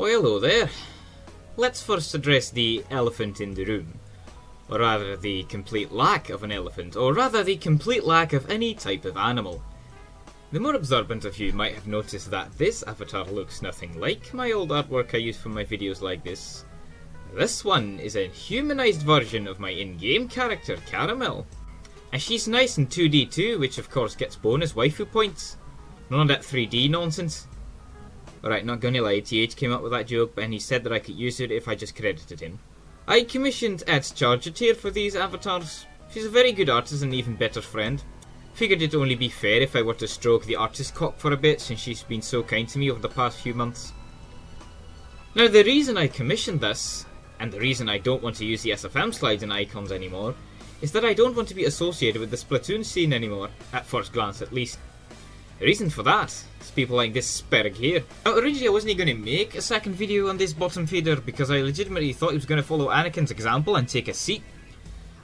Oh, hello there. Let's first address the elephant in the room. Or rather, the complete lack of an elephant, or rather, the complete lack of any type of animal. The more observant of you might have noticed that this avatar looks nothing like my old artwork I use for my videos like this. This one is a humanised version of my in-game character, Caramel. And she's nice in 2D too, which of course gets bonus waifu points. None of that 3D nonsense. Alright, not gonna lie, TH came up with that joke, and he said that I could use it if I just credited him. I commissioned Ed Chargertier for these avatars. She's a very good artist and an even better friend. Figured it'd only be fair if I were to stroke the artist cock for a bit, since she's been so kind to me over the past few months. Now, the reason I commissioned this, and the reason I don't want to use the SFM slides and icons anymore, is that I don't want to be associated with the Splatoon scene anymore, at first glance at least. The reason for that is people like this Sperg here. Now, originally I wasn't going to make a second video on this bottom feeder because I legitimately thought he was going to follow Anakin's example and take a seat.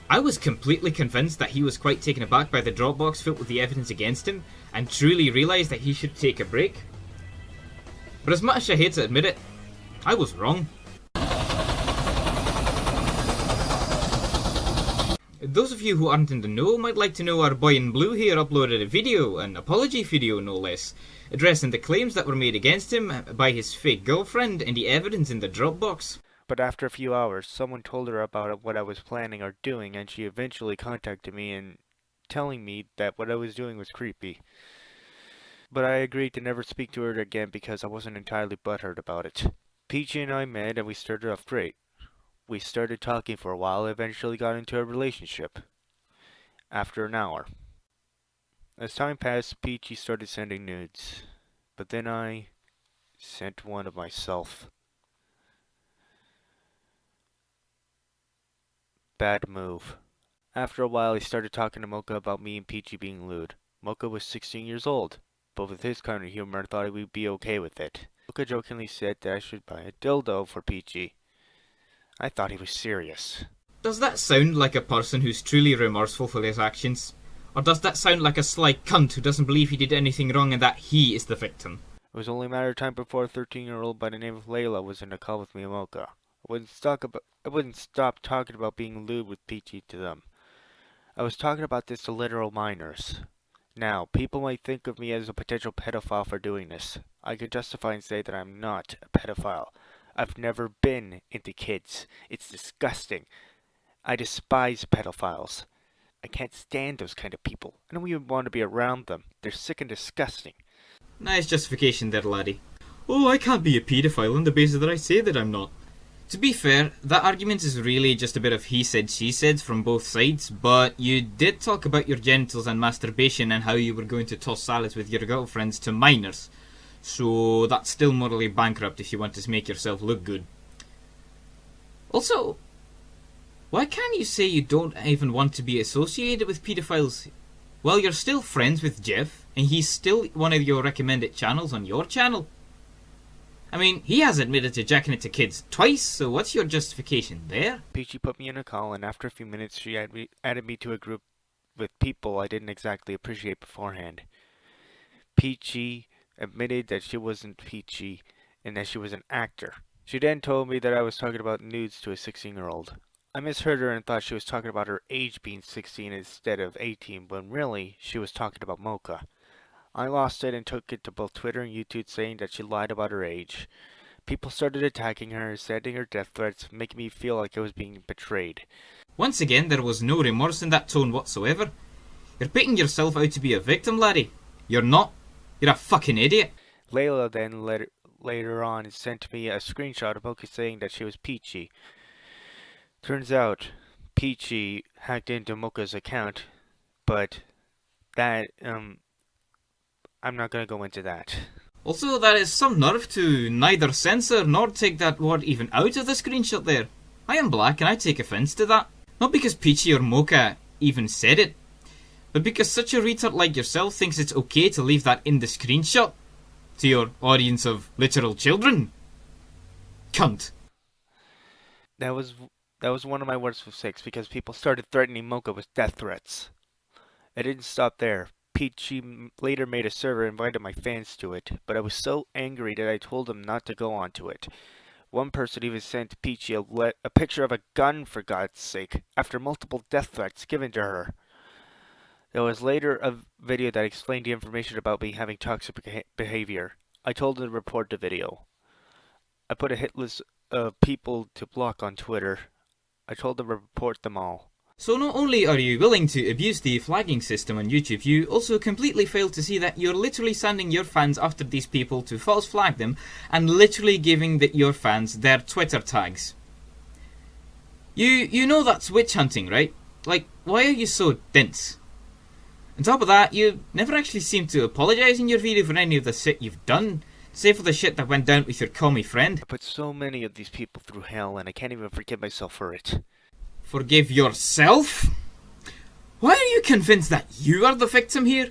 I was completely convinced that he was quite taken aback by the Dropbox filled with the evidence against him and truly realised that he should take a break. But as much as I hate to admit it, I was wrong. Those of you who aren't in the know might like to know our boy in blue here uploaded a video, an apology video no less, addressing the claims that were made against him by his fake girlfriend and the evidence in the Dropbox. But after a few hours, someone told her about what I was planning or doing, and she eventually contacted me and telling me that what I was doing was creepy. But I agreed to never speak to her again because I wasn't entirely butthurt about it. Peachy and I met and we started off great. We started talking for a while and eventually got into a relationship. After an hour. As time passed, Peachy started sending nudes. But then I sent one of myself. Bad move. After a while, he started talking to Mocha about me and Peachy being lewd. Mocha was 16 years old, but with his kind of humor, I thought we'd be okay with it. Mocha jokingly said that I should buy a dildo for Peachy. I thought he was serious. Does that sound like a person who's truly remorseful for his actions? Or does that sound like a sly cunt who doesn't believe he did anything wrong and that he is the victim? It was only a matter of time before a 13-year-old by the name of Layla was in a call with me and Mocha. I wouldn't stop talking about being lewd with Peachy to them. I was talking about this to literal minors. Now, people might think of me as a potential pedophile for doing this. I could justify and say that I'm not a pedophile. I've never been into kids. It's disgusting. I despise pedophiles. I can't stand those kind of people. I don't even want to be around them. They're sick and disgusting. Nice justification there, laddie. Oh, I can't be a paedophile on the basis that I say that I'm not. To be fair, that argument is really just a bit of he said, she said from both sides, but you did talk about your genitals and masturbation and how you were going to toss salads with your girlfriends to minors. So that's still morally bankrupt if you want to make yourself look good. Also, why can't you say you don't even want to be associated with paedophiles? Well, you're still friends with Jeff, and he's still one of your recommended channels on your channel. I mean, he has admitted to jacking it to kids twice, so what's your justification there? Peachy put me in a call, and after a few minutes she added me to a group with people I didn't exactly appreciate beforehand. Peachy admitted that she wasn't Peachy and that she was an actor. She then told me that I was talking about nudes to a 16-year-old. I misheard her and thought she was talking about her age being 16 instead of 18, when really she was talking about Mocha. I lost it and took it to both Twitter and YouTube saying that she lied about her age. People started attacking her, sending her death threats, making me feel like I was being betrayed. Once again, there was no remorse in that tone whatsoever. You're putting yourself out to be a victim, laddie. You're not. You're a fucking idiot. Layla then later on sent me a screenshot of Mocha saying that she was Peachy. Turns out, Peachy hacked into Mocha's account, but that, I'm not gonna go into that. Also, there is some nerve to neither censor nor take that word even out of the screenshot there. I am black and I take offence to that. Not because Peachy or Mocha even said it, but because such a retard like yourself thinks it's okay to leave that in the screenshot to your audience of literal children. Cunt. That was one of my worst mistakes because people started threatening Mocha with death threats. It didn't stop there. Peachy later made a server and invited my fans to it, but I was so angry that I told them not to go onto it. One person even sent Peachy a picture of a gun, for God's sake, after multiple death threats given to her. There was later a video that explained the information about me having toxic behavior. I told them to report the video. I put a hit list of people to block on Twitter. I told them to report them all. So not only are you willing to abuse the flagging system on YouTube, you also completely fail to see that you're literally sending your fans after these people to false flag them and literally giving your fans their Twitter tags. You know that's witch hunting, right? Like, why are you so dense? On top of that, you never actually seem to apologise in your video for any of the shit you've done, save for the shit that went down with your commie friend. I put so many of these people through hell and I can't even forgive myself for it. Forgive yourself? Why are you convinced that you are the victim here?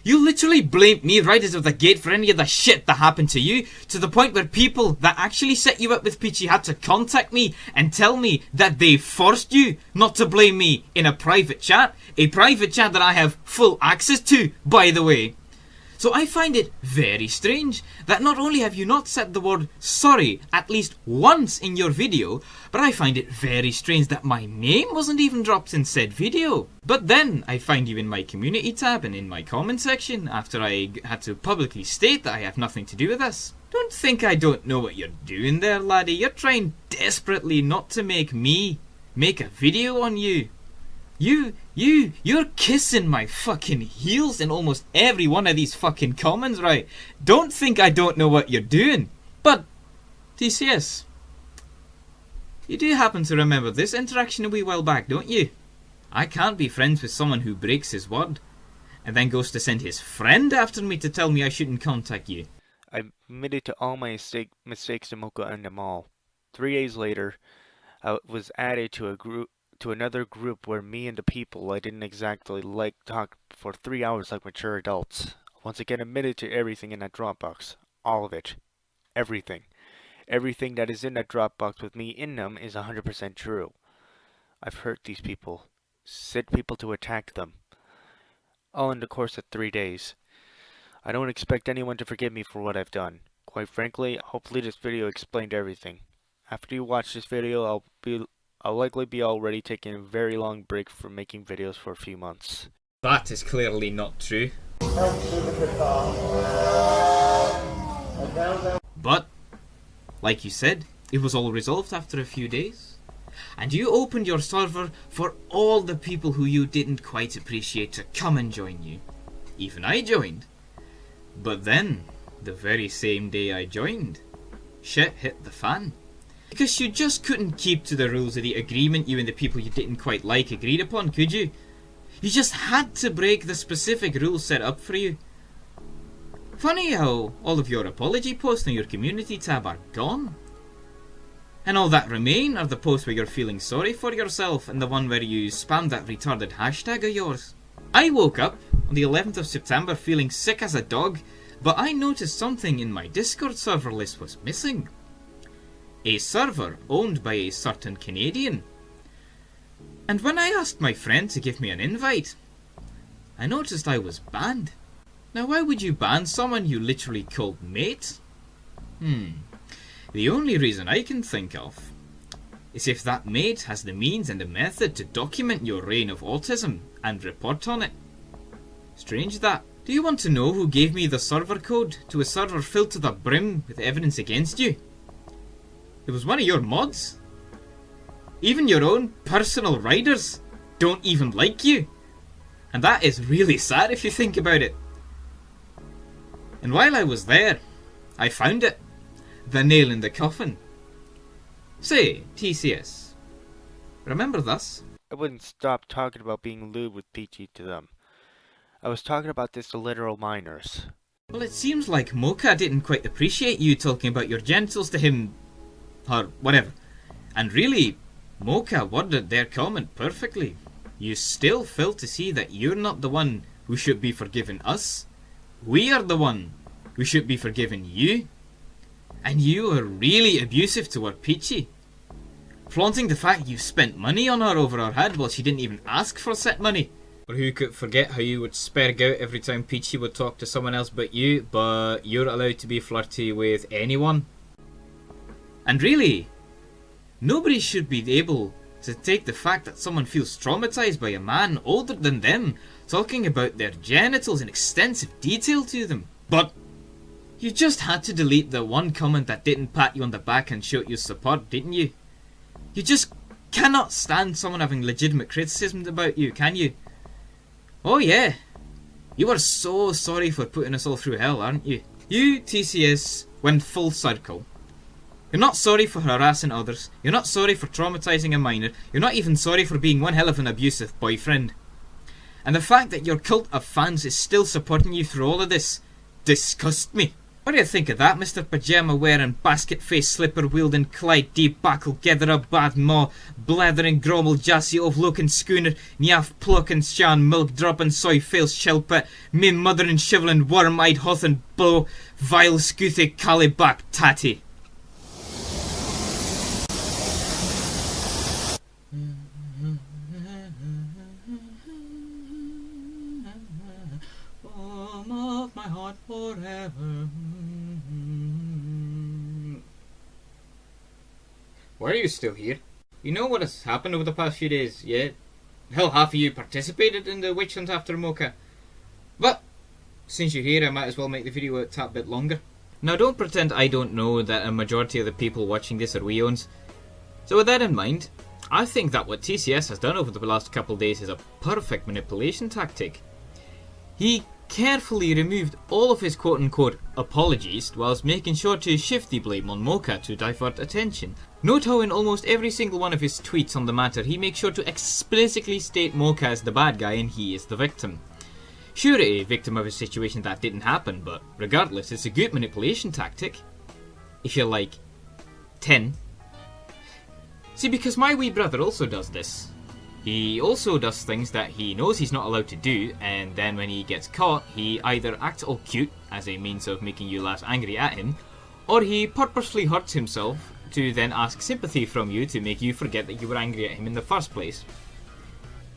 You literally blamed me right out of the gate for any of the shit that happened to you, to the point where people that actually set you up with Peachy had to contact me and tell me that they forced you not to blame me in a private chat that I have full access to, by the way. So I find it very strange that not only have you not said the word sorry at least once in your video, but I find it very strange that my name wasn't even dropped in said video. But then I find you in my community tab and in my comment section after I had to publicly state that I have nothing to do with this. Don't think I don't know what you're doing there, laddie. You're trying desperately not to make me make a video on you. You're kissing my fucking heels in almost every one of these fucking comments, right? Don't think I don't know what you're doing. But, TCS, you do happen to remember this interaction a wee while back, don't you? I can't be friends with someone who breaks his word, and then goes to send his friend after me to tell me I shouldn't contact you. I admitted to all my mistakes to Mocha and them all. 3 days later, I was added to another group where me and the people I didn't exactly like talked for 3 hours like mature adults. Once again admitted to everything in that Dropbox. All of it. Everything. Everything that is in that Dropbox with me in them is 100% true. I've hurt these people. Sent people to attack them. All in the course of 3 days. I don't expect anyone to forgive me for what I've done. Quite frankly, hopefully this video explained everything. After you watch this video, I'll likely be already taking a very long break from making videos for a few months. That is clearly not true. But, like you said, it was all resolved after a few days. And you opened your server for all the people who you didn't quite appreciate to come and join you. Even I joined. But then, the very same day I joined, shit hit the fan. Because you just couldn't keep to the rules of the agreement you and the people you didn't quite like agreed upon, could you? You just had to break the specific rules set up for you. Funny how all of your apology posts on your community tab are gone. And all that remain are the posts where you're feeling sorry for yourself and the one where you spammed that retarded hashtag of yours. I woke up on the 11th of September feeling sick as a dog, but I noticed something in my Discord server list was missing. A server owned by a certain Canadian. And when I asked my friend to give me an invite, I noticed I was banned. Now why would you ban someone you literally called mate? The only reason I can think of is if that mate has the means and the method to document your reign of autism and report on it. Strange that. Do you want to know who gave me the server code to a server filled to the brim with evidence against you? It was one of your mods. Even your own personal riders don't even like you. And that is really sad if you think about it. And while I was there, I found it. The nail in the coffin. Say, TCS, remember this? I wouldn't stop talking about being lewd with Peachy to them. I was talking about this to literal minors. Well, it seems like Mocha didn't quite appreciate you talking about your genitals to him, or whatever. And really, Mocha worded their comment perfectly. You still fail to see that you're not the one who should be forgiving us. We are the one who should be forgiving you. And you are really abusive toward Peachy. Flaunting the fact you spent money on her over her head while she didn't even ask for said money. Or who could forget how you would spurg out every time Peachy would talk to someone else but you, but you're allowed to be flirty with anyone? And really, nobody should be able to take the fact that someone feels traumatized by a man older than them talking about their genitals in extensive detail to them. But you just had to delete the one comment that didn't pat you on the back and show you support, didn't you? You just cannot stand someone having legitimate criticisms about you, can you? Oh yeah, you are so sorry for putting us all through hell, aren't you? You, TCS, went full circle. You're not sorry for harassing others, you're not sorry for traumatizing a minor, you're not even sorry for being one hell of an abusive boyfriend. And the fact that your cult of fans is still supporting you through all of this disgusts me. What do you think of that, Mr. Pyjama wearing, basket face slipper wielding, Clyde D. Buckle, Gether up bad maw, blathering grommel jassy of looking schooner, nyaff plucking shan, milk dropping soy fails shellpit, me mothering shiveling worm eyed hoth and blow, vile scoothy caliback tatty. Of my heart forever. Why are you still here? You know what has happened over the past few days, yeah? Hell, half of you participated in the witch hunt after Mocha. But, since you're here, I might as well make the video a tad bit longer. Now don't pretend I don't know that a majority of the people watching this are Weons. So with that in mind, I think that what TCS has done over the last couple of days is a perfect manipulation tactic. He carefully removed all of his quote-unquote apologies whilst making sure to shift the blame on Mocha to divert attention. Note how in almost every single one of his tweets on the matter he makes sure to explicitly state Mocha as the bad guy and he is the victim. Sure, a victim of a situation that didn't happen, but regardless, it's a good manipulation tactic. If you're like 10. See, because my wee brother also does this. He also does things that he knows he's not allowed to do, and then when he gets caught, he either acts all cute as a means of making you less angry at him, or he purposefully hurts himself to then ask sympathy from you to make you forget that you were angry at him in the first place.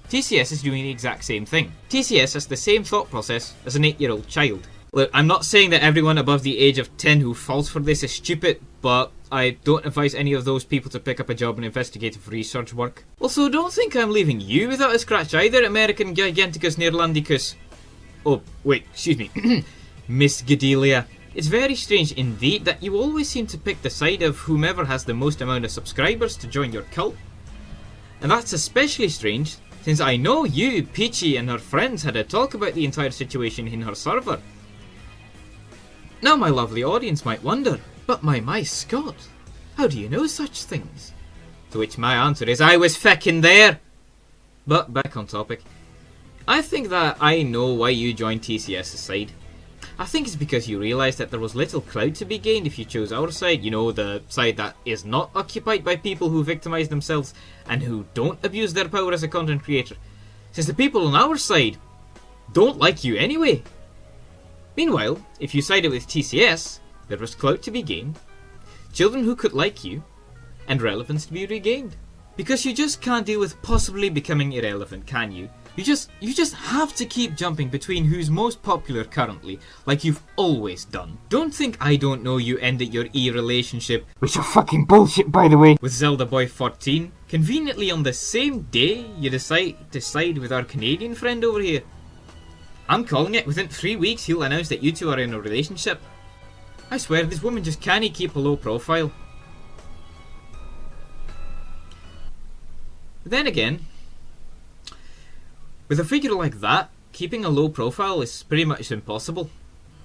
TCS is doing the exact same thing. TCS has the same thought process as an 8-year-old child. Look, I'm not saying that everyone above the age of 10 who falls for this is stupid, but I don't advise any of those people to pick up a job in investigative research work. Also, don't think I'm leaving you without a scratch either, American Giganticus Neerlandicus. Oh, wait, excuse me. Miss Gedelia. It's very strange indeed that you always seem to pick the side of whomever has the most amount of subscribers to join your cult. And that's especially strange, since I know you, Peachy, and her friends had a talk about the entire situation in her server. Now my lovely audience might wonder, but my Scott, how do you know such things? To which my answer is, I was feckin' there! But back on topic. I think that I know why you joined TCS's side. I think it's because you realised that there was little clout to be gained if you chose our side, you know, the side that is not occupied by people who victimise themselves and who don't abuse their power as a content creator. Since the people on our side don't like you anyway. Meanwhile, if you sided with TCS, there was clout to be gained, children who could like you, and relevance to be regained. Because you just can't deal with possibly becoming irrelevant, can you? You just have to keep jumping between who's most popular currently, like you've always done. Don't think I don't know you ended your E-relationship, which are fucking bullshit by the way, with Zelda Boy 14, conveniently on the same day you decide to side with our Canadian friend over here. I'm calling it, within 3 weeks he'll announce that you two are in a relationship. I swear, this woman just can't keep a low profile. But then again, with a figure like that, keeping a low profile is pretty much impossible.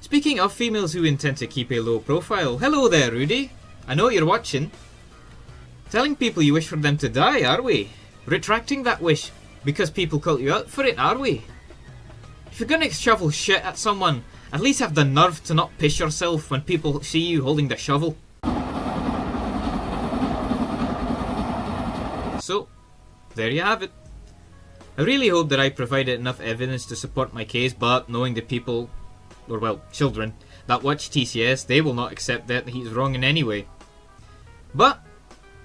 Speaking of females who intend to keep a low profile, hello there Rudy, I know you're watching. Telling people you wish for them to die, are we? Retracting that wish because people call you out for it, are we? If you're gonna shovel shit at someone, at least have the nerve to not piss yourself when people see you holding the shovel. So, there you have it. I really hope that I provided enough evidence to support my case, but knowing the people, or well, children, that watch TCS, they will not accept that he's wrong in any way. But,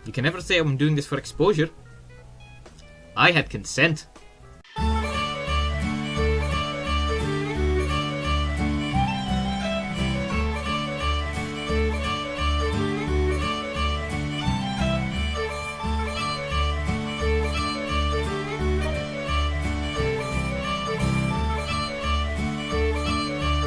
you can never say I'm doing this for exposure. I had consent.